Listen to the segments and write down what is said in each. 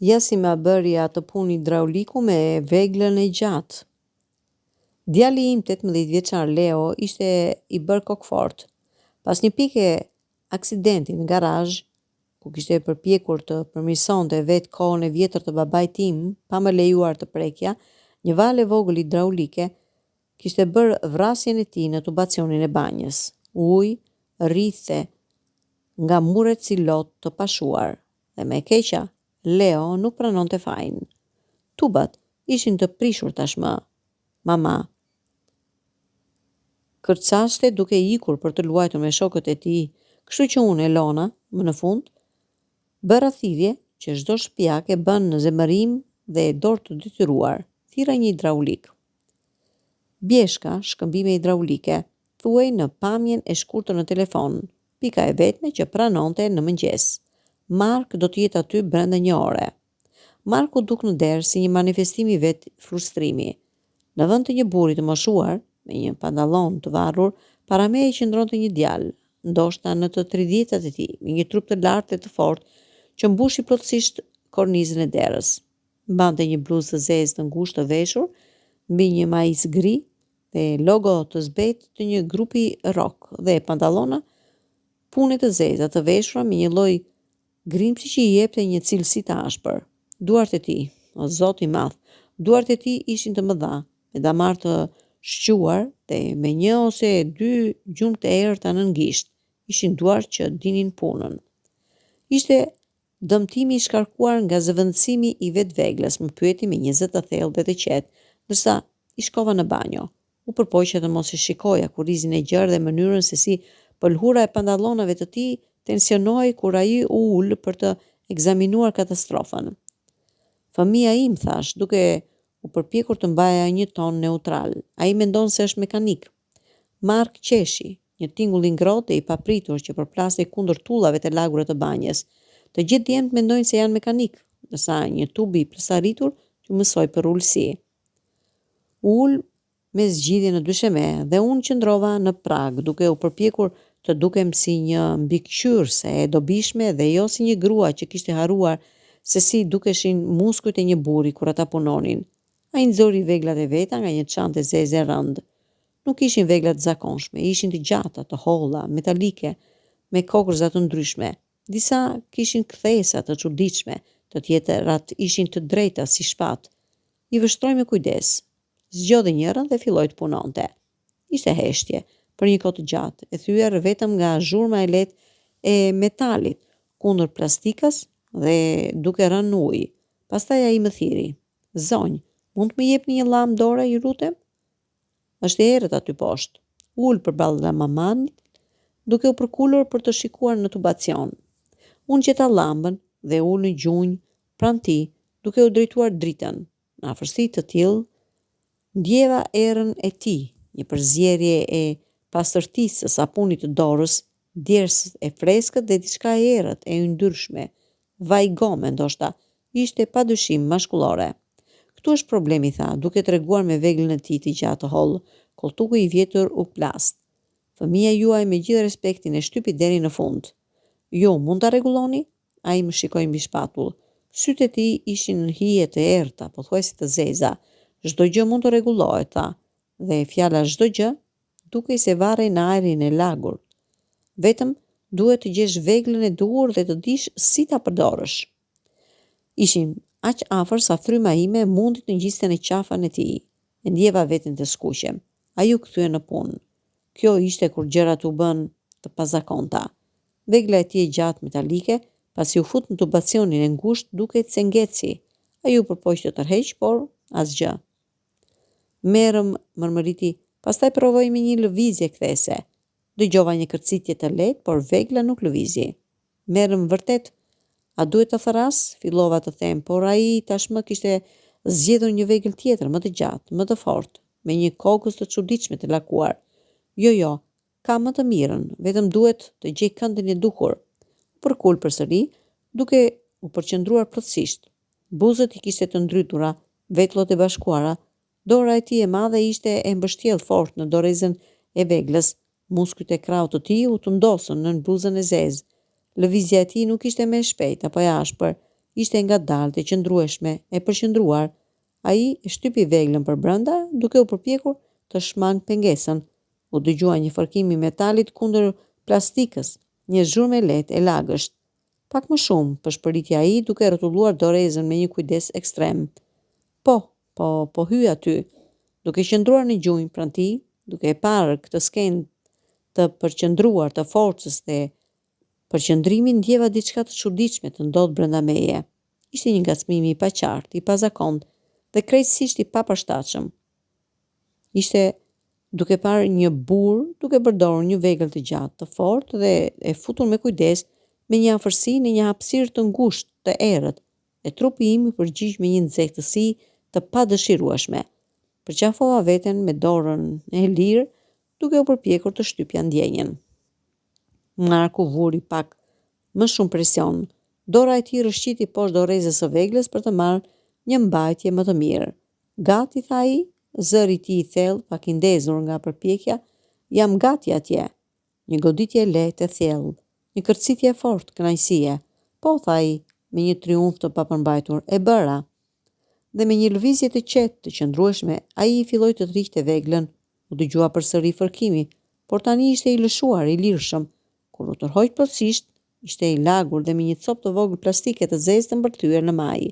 Ja si ma bëri atë punë hidrauliku me veglën e gjatë. Djali im 18 vjeçar Leo ishte i bërë kokfort. Pas një pike aksidenti në garazh, ku kishte përpjekur të përmirësonte vetë kohën e vjetër të babait tim, pa më lejuar të prekja, një valë e vogël hidraulike kishte bërë vrasjen e tij në tubacionin e banjës. Ujë rrithe nga muret si lot të pashuar, dhe me e keqa, Leo nuk pranonte fajin. Tubat ishin të prishur tashmë. Mama kërcaste duke ikur për të luajtur me shokët e tij, kështu që unë, Elona, më në fund, bëra thirrje që çdo shtëpiak e bën në zemërim dhe dorë të detyruar, thirra një hidraulik. Bjeshka, shkëmbime hidraulike, thuaj në pamjen e shkurtër në telefon, pika e vetme që pranonte në mëngjes. Mark do të jetë aty brenda një ore. Marku duk në derë si një manifestim i vet frustrimi. Në vend të një burri të moshuar, me një pantallon të varur, para meje qëndronte një djalë, ndoshta në të 30-tat e tij, me një trup të lartë dhe të fortë që mbushi plotësisht kornizën e derës. Mbante një bluzë të zezë të ngushtë të veshur, mbi një majic gri dhe logo të zbetë të një grupi rock dhe pantallona pune të zeza të veshura me një lloj grimsi që i jepte një cilësi të ashpër. Duart e tij, o Zot i madh, duart e tij ishin të mëdha, me damar të shquar dhe me një ose dy gjumë të errta nën gisht. Ishin duart që dinin punën. Ishte dëmtimi i shkarkuar nga zëvendësimi i vetë veglës, më pyeti me një zë të thellë dhe të qetë, ndërsa i shkova në banjo. U përpoqja të mos e shikoja kurrizin e gjerë dhe mënyrën se si pëlhura e pantallonave të tij tensionoi kur ai u ul për të ekzaminuar katastrofën. Fëmia im, thash, duke u përpjekur të mbaja një ton neutral. Ai mendon se është mekanik. Mark qeshi, një tingull i ngrohtë dhe i papritur që përplasej kundër tullave të lagura të banjës. Të gjithë djemtë mendojnë se janë mekanik, ndërsa një tub i plesaritur që mësoj për ulësi. Ul me zgjidhje në dysheme dhe unë qëndrova në prag, duke u përpjekur të dukem si një mbikëqyrëse e dobishme dhe jo si një grua që kishte harruar se si dukeshin muskujt e një burri kur ata punonin. Ai nxori veglat e veta nga një çantë zeze rënd. Nuk ishin vegla të zakonshme, ishin të gjata, të holla, metalike, me kokrëza të ndryshme. Disa kishin kthesa të çuditshme, të tjerat ishin të drejta si shpat. I vështroi me kujdes. Zgjodhi njërën dhe filloi të punonte. Ishte heshtje, për një kohë të gjatë, e thyer vetëm nga zhurma e lehtë e metalit kundër plastikas dhe duke rënë në ujë. Pastaj ai më thiri: "Zonjë, mund të më jepni një llamp dore, ju lutem? Është e errët aty poshtë." Ul përballë mamanit, duke u përkulur për të shikuar në tubacion. Unë gjeta llambën dhe ul në gjunjë pranë tij, duke u drejtuar dritën. Në afërsi të tillë, ndjeva erën e tij, një përzierje e pastërtisë së sapunit të dorës, djersës e freskët dhe diçka e errët e yndyrshme. Vaj gome, ndoshta, ishte padyshim mashkullore. Këtu është problemi, tha, duke treguar me veglën e tij të gjatë holl, koltuku i vjetur u plast. Fëmia juaj me gjithë respektin e shtypi deri në fund. Jo, mund ta rregulloni? Ai më shikoi mbi shpatull. Sytë e tij ishin në hije të errta, pothuajse të zeza. Çdo gjë mund të rregullohet, tha, dhe fjala çdo gjë dukej se varrej në ajrin e lagurt. Vetëm duhet të gjesh veglën e duhur dhe të dish si ta përdorësh. Ishim aq afër sa fryma ime mundi të ngjiste në qafën e tij. E ndjeva veten të skuqem. Ai u kthye në punë. Kjo ishte kur gjërat u bën të pazakonta. Vegla e tij e gjatë metalike, pasi u fut në tubacionin e ngushtë, duket se ngeci. Ai u përpoq të tërheq, por asgjë. Merrëm, mërmëriti, pastaj provoj me një lëvizje kthese. Dëgjova një kërcitje të lehtë, por vegla nuk lëvizi. Merrëm vërtet. A duhet të therras? Fillova të them, por ai tashmë kishte zgjedhur një vegël tjetër, më të gjatë, më të fortë, me një kokës të çuditshme të lakuar. Jo, ka më të mirën, vetëm duhet të gjej këndin e duhur. Përkul përsëri, duke u përqendruar plotësisht. Buzët i kishte të ndrytura, vetlot e bashkuara. Dora e tij e madhe ishte e mbështjellë fort në dorezën e veglës, Muskujt e krahut të tij u tundosën nën bluzën e zezë. Lëvizja e tij nuk ishte më e shpejtë apo e ashpër, ishte ngadaltë, e qëndrueshme, e përqendruar. Ai e shtypi veglën për brenda, duke u përpjekur të shmang pengesën. U dëgjua një fërkim i metalit kundër plastikës, një zhurmë e lehtë e lagësht. Pak më shumë, përshpëriti ai duke rrotulluar dorezën me një kujdes ekstrem. Po hyi aty, duke qëndruar në gjunjë pranë tij, duke e parë këtë skenë të përqendruar të forcës dhe përqendrimit, ndjeva diçka të çuditshme të ndodh brenda meje. Ishte një ngacmim i paqartë, i pazakontë dhe krejtësisht i papërshtatshëm. Ishte duke parë një burr duke përdorur një vegël të gjatë, të fortë dhe e futur me kujdes me një afërsi në një hapësirë të ngushtë, të errët, e trupi im i përgjigj me një nxehtësi të padëshirueshme. Përqafova veten me dorën e lirë, duke u përpjekur të shtypja ndjenjen. Marku vuri pak më shumë presion. Dora e tij rrëshqiti poshtë dorezës së veglës për të marrë një mbajtje më të mirë. Gati, tha ai, zëri i tij i thellë, pak i ndezur nga përpjekja. Jam gati atje. Një goditje lehtë e thellë, një kërcitje e fortë kënaqësie. Po, tha ai, me një triumf të papërmbajtur, e bëra. Dhe me një lëvizje të qetë, të qëndrueshme, ai i filloi të tërhiqte veglën. U dëgjua përsëri fërkimi, por tani ishte i lëshuar, i lirshëm. Kur u tërhoq plotësisht, ishte i lagur dhe me një copë të vogël plastike të zezë të mbërthyer në maj.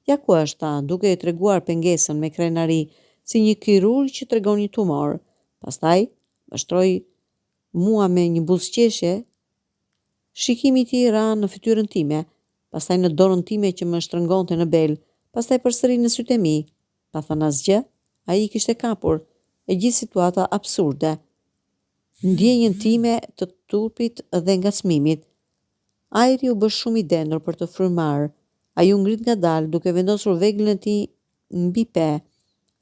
Ja ku është, tha, duke e treguar pengesën me krenari, si një kirurg që tregon një tumor. Pastaj vështroi mua me një buzëqeshje. Shikimi i tij ra në fytyrën time, pastaj në dorën time që më shtrëngonte në bel, pastaj përsëri në sytë e mi. Pa thënë asgjë, ai kishte kapur, e gjithë situata absurde. Ndjenjen time të turpit dhe ngacmimit. Ajri u bë shumë i dendur për të frymar. Ai u ngrit ngadalë duke vendosur veglën e tij mbi pe.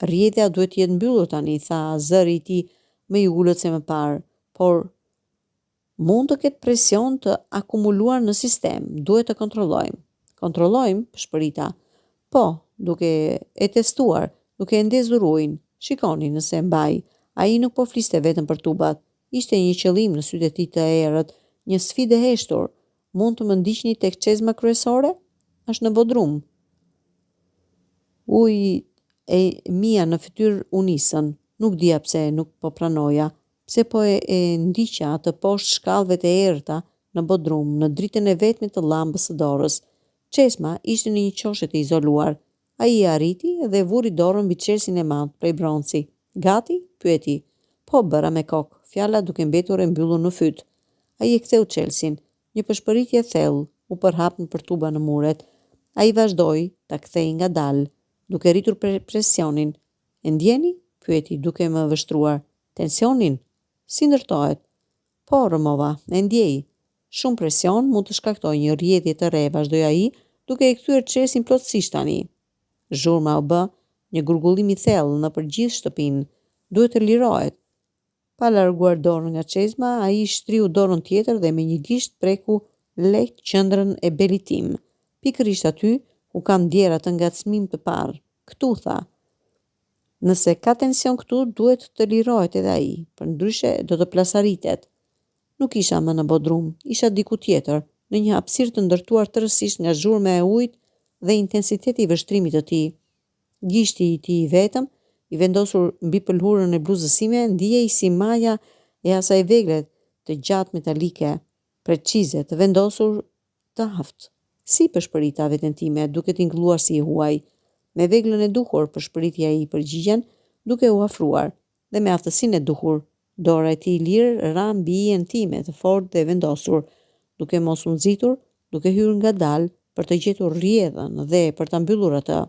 Rrjedhja duhet të jetë mbyllur tani, tha, zëri i tij më i ulët se më parë, por mund të ketë presion të akumuluar në sistem, duhet të kontrollojmë. Kontrollojmë, shpërita. Po, duke e testuar, duke e ndezur ujin. Shikoni nëse mbaj. Ai nuk po fliste vetëm për tubat. Ishte një qëllim në sytë e tij të errët, një sfidë e heshtur. Mund të më ndiqni tek çezma kryesore? Është në Bodrum. Uji e mia në fytyrë u nisën. Nuk dija pse nuk po pranoja. Pse po e ndiqja atë poshtë shkallëve të errëta në Bodrum, në dritën e vetme të llambës së dorës. Çezma ishte në një qoshe të izoluar. Ai i arriti dhe vuri dorën mbi çelsin e madh prej bronci. Gati? Pyeti. Po, bëra me kokë, fjala duke mbetur e mbyllur në fyt. Ai e ktheu çelsin. Një përshpëritje thellë u përhap nëpër tuba në muret. Ai vazhdoi ta kthej ngadalë, duke rritur presionin. E ndjeni? Pyeti duke më vështruar. Tensionin? Si ndërtohet? Po, rëmova, e ndjej. Shumë presion mund të shkaktojë një rrjedhje të re, vazhdoi ai, duke e kthyer çelsin plotësisht tani. Zhurma u bë një gurgullim i thellë nëpër gjithë shtëpinë. Duhet të lirohet. Pa larguar dorën nga çezma, ai shtriu dorën tjetër dhe me një gisht preku lehtë qendrën e belit tim. Pikërisht aty ku kam ndjer atë ngacmim të parë. Ktu, tha. Nëse ka tension këtu, duhet të lirohet edhe ai, përndryshe do të plasaritet. Nuk isha më në Bodrum, isha diku tjetër, në një hapësirë të ndërtuar tërësisht nga zhurma e ujit dhe intensiteti i vështrimit të tij. Gishti i tij i vetëm, i vendosur mbi pëlhurën e bluzës sime, ndihej si maja e asaj vegle të gjatë metalike, precize, të vendosur të aftë. Si përshpërita veten time, duke tingëlluar si i huaj. Me veglën e duhur, përshpëriti ai i përgjigjen, duke u afruar, dhe me aftësinë e duhur. Dora e tij lirë ra mbi hijen time të fortë dhe vendosur, duke mos u nxitur, duke hyrë ngadalë për të gjetur rrjedhën dhe për ta mbyllur atë.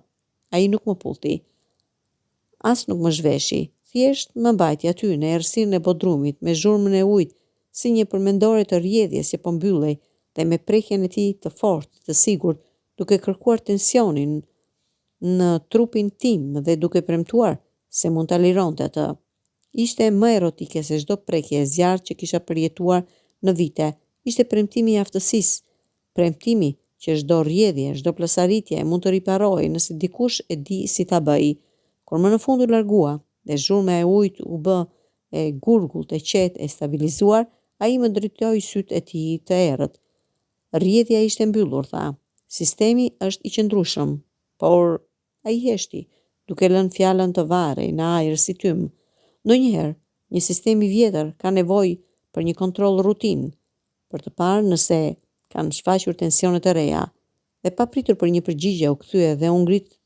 Ai nuk më puthi. As nuk më zhveshi, thjesht më mbajti aty në errësirën e Bodrumit, me zhurmën e ujit, si një përmendore të rrjedhjes që po mbyllej, dhe me prekjen e tij të fortë, të sigurt, duke kërkuar tensionin në trupin tim dhe duke premtuar se mund ta lironte atë. Ishte më erotike se çdo prekje e zjarrt që kisha përjetuar në vite. Ishte premtimi i aftësisë, premtimi që çdo rrjedhje, çdo plasaritje mund të riparojë nëse dikush e di si ta bëj. Kur më në fund u largua dhe zhurma e ujit u bë e gurgullt e qetë e stabilizuar, ai më drejtoi sytë e tij të errët. Rrjedhja ishte mbyllur, tha. Sistemi është i qëndrueshëm, por ai heshti, duke lënë fjalën të varrej në ajër si tym. Ndonjëherë, një sistem i vjetër ka nevojë për një kontroll rutinë, për të parë nëse kanë shfaqur tensione të reja. Dhe papritur për një përgjigje u kthye dhe u ngrit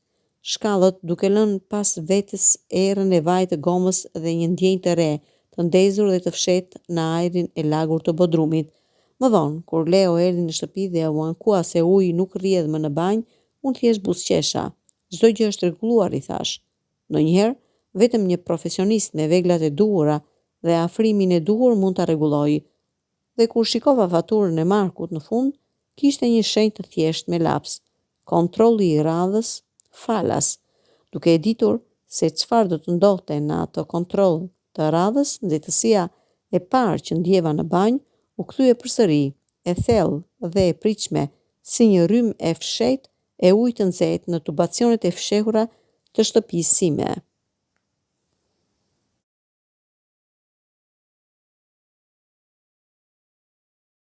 shkallët duke lënë pas vetes erën e vaj të gomës dhe një ndjenjë të re, të ndezur dhe të fshehtë në ajrin e lagur të Bodrumit. Më vonë, kur Leo erdhi në shtëpi dhe u ankua se uji nuk rrjedh më në banjë, unë thjesht buzëqesha. Çdo gjë është rregulluar, i thash. Ndonjëherë, vetëm një profesionist me veglat e duhura dhe afrimin e duhur mund ta rregullojë. Dhe kur shikova faturën e Markut në fund, kishte një shenjë të thjeshtë me laps. Kontrolli i radhës, falas. Duke e ditur se çfarë do të ndodhte në atë kontroll të radhës, nxehtësia e parë që ndjeva në banjë u kthye përsëri, e thellë dhe e pritshme, si një rrymë e fshehtë e ujit të nxehtë në tubacionet e fshehura të shtëpisë sime.